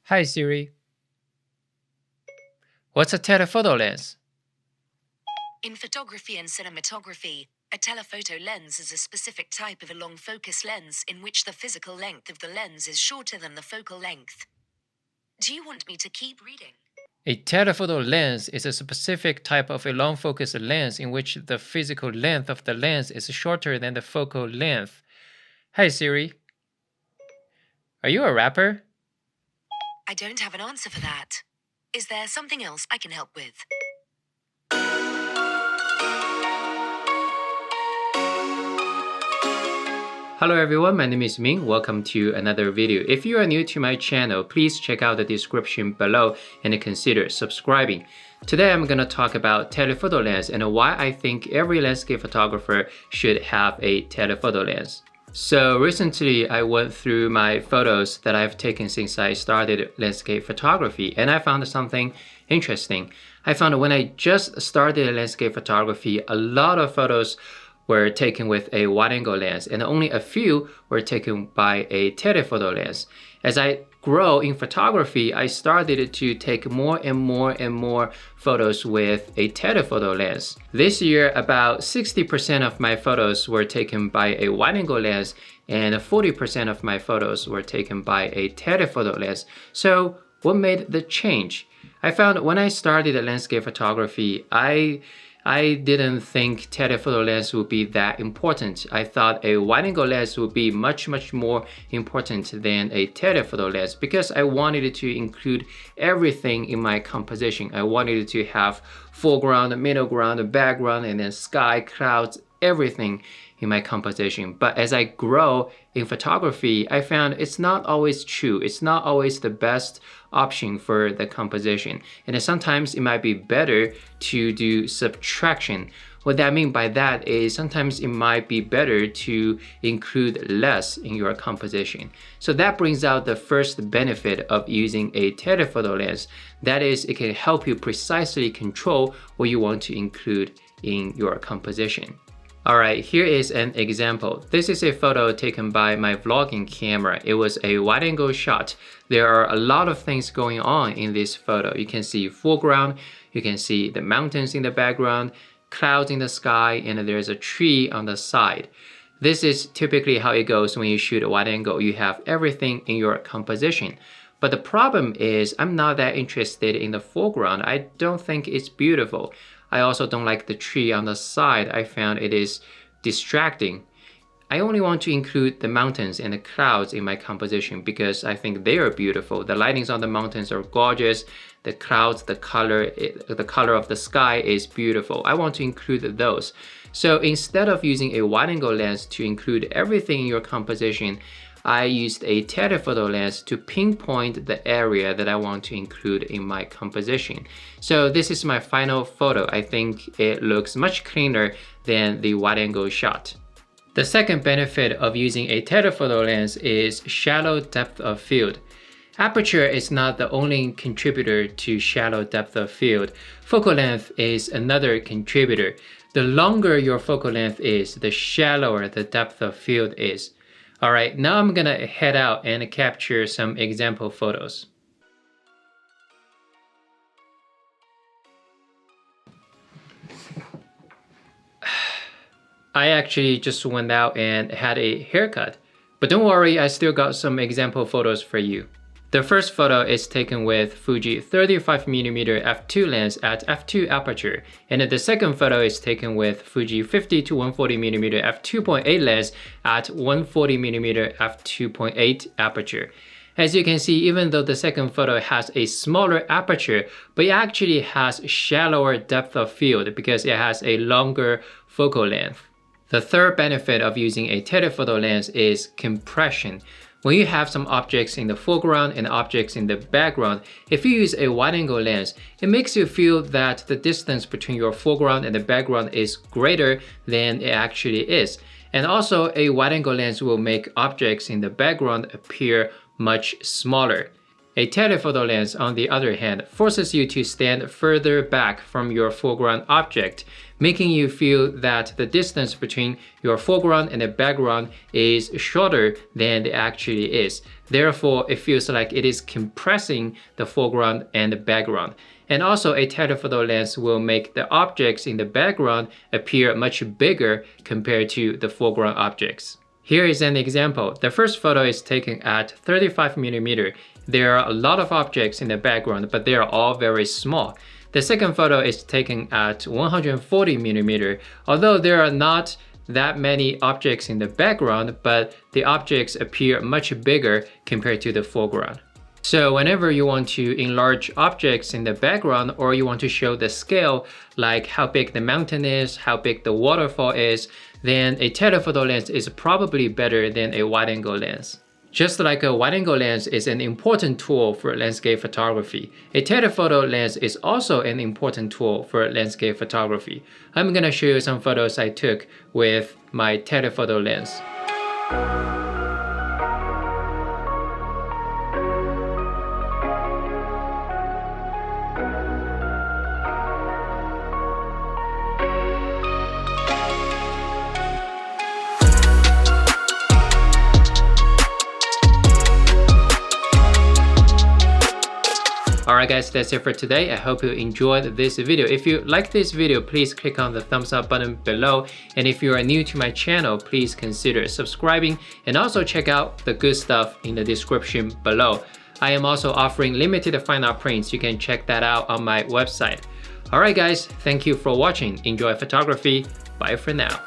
Hi Siri, what's a telephoto lens? In photography and cinematography, a telephoto lens is a specific type of a long focus lens in which the physical length of the lens is shorter than the focal length. Do you want me to keep reading? A telephoto lens is a specific type of a long focus lens in which the physical length of the lens is shorter than the focal length. Hi Siri, are you a rapper? I don't have an answer for that. Is there something else I can help with? Hello everyone, my name is Ming. Welcome to another video. If you are new to my channel, please check out the description below and consider subscribing. Today I'm going to talk about telephoto lens and why I think every landscape photographer should have a telephoto lens. So recently I went through my photos that I've taken since I started landscape photography, and I found something interesting. I found when I just started landscape photography, a lot of photos were taken with a wide-angle lens, and only a few were taken by a telephoto lens. As I grow in photography, I started to take more and more photos with a telephoto lens. This year, about 60% of my photos were taken by a wide-angle lens, and 40% of my photos were taken by a telephoto lens. So what made the change? I found when I started landscape photography, I didn't think telephoto lens would be that important. I thought a wide-angle lens would be much more important than a telephoto lens because I wanted to include everything in my composition. I wanted to have foreground, middle ground, background, and then sky, clouds, everything in my composition. But as I grow in photography, I found it's not always true. It's not always the best option for the composition. And sometimes it might be better to do subtraction. What I mean by that is sometimes it might be better to include less in your composition. So that brings out the first benefit of using a telephoto lens. That is, it can help you precisely control what you want to include in your composition. Alright, here is an example. This is a photo taken by my vlogging camera. It was a wide-angle shot. There are a lot of things going on in this photo. You can see foreground, you can see the mountains in the background, clouds in the sky, and there's a tree on the side. This is typically how it goes when you shoot a wide angle. You have everything in your composition. But the problem is I'm not that interested in the foreground. I don't think it's beautiful. I also don't like the tree on the side. I found it is distracting. I only want to include the mountains and the clouds in my composition because I think they are beautiful. The lightings on the mountains are gorgeous. The clouds, the color of the sky is beautiful. I want to include those. So instead of using a wide-angle lens to include everything in your composition, I used a telephoto lens to pinpoint the area that I want to include in my composition. So this is my final photo. I think it looks much cleaner than the wide-angle shot. The second benefit of using a telephoto lens is shallow depth of field. Aperture is not the only contributor to shallow depth of field. Focal length is another contributor. The longer your focal length is, the shallower the depth of field is. Alright, now I'm gonna head out and capture some example photos. I actually just went out and had a haircut. But don't worry, I still got some example photos for you. The first photo is taken with Fuji 35mm f2 lens at f2 aperture, and the second photo is taken with Fuji 50 to 140mm f2.8 lens at 140mm f2.8 aperture. As you can see, even though the second photo has a smaller aperture, but it actually has shallower depth of field because it has a longer focal length. The third benefit of using a telephoto lens is compression. When you have some objects in the foreground and objects in the background, if you use a wide-angle lens, it makes you feel that the distance between your foreground and the background is greater than it actually is. And also, a wide-angle lens will make objects in the background appear much smaller. A telephoto lens, on the other hand, forces you to stand further back from your foreground object, making you feel that the distance between your foreground and the background is shorter than it actually is. Therefore, it feels like it is compressing the foreground and the background. And also, a telephoto lens will make the objects in the background appear much bigger compared to the foreground objects. Here is an example. The first photo is taken at 35mm. There are a lot of objects in the background, but they are all very small. The second photo is taken at 140mm. Although there are not that many objects in the background, but the objects appear much bigger compared to the foreground. So whenever you want to enlarge objects in the background, or you want to show the scale, like how big the mountain is, how big the waterfall is, then a telephoto lens is probably better than a wide-angle lens. Just like a wide-angle lens is an important tool for landscape photography, a telephoto lens is also an important tool for landscape photography. I'm gonna show you some photos I took with my telephoto lens. Alright guys, that's it for today. I hope you enjoyed this video. If you like this video, please click on the thumbs up button below. And if you are new to my channel, please consider subscribing and also check out the good stuff in the description below. I am also offering limited fine art prints. You can check that out on my website. Alright guys, thank you for watching. Enjoy photography. Bye for now.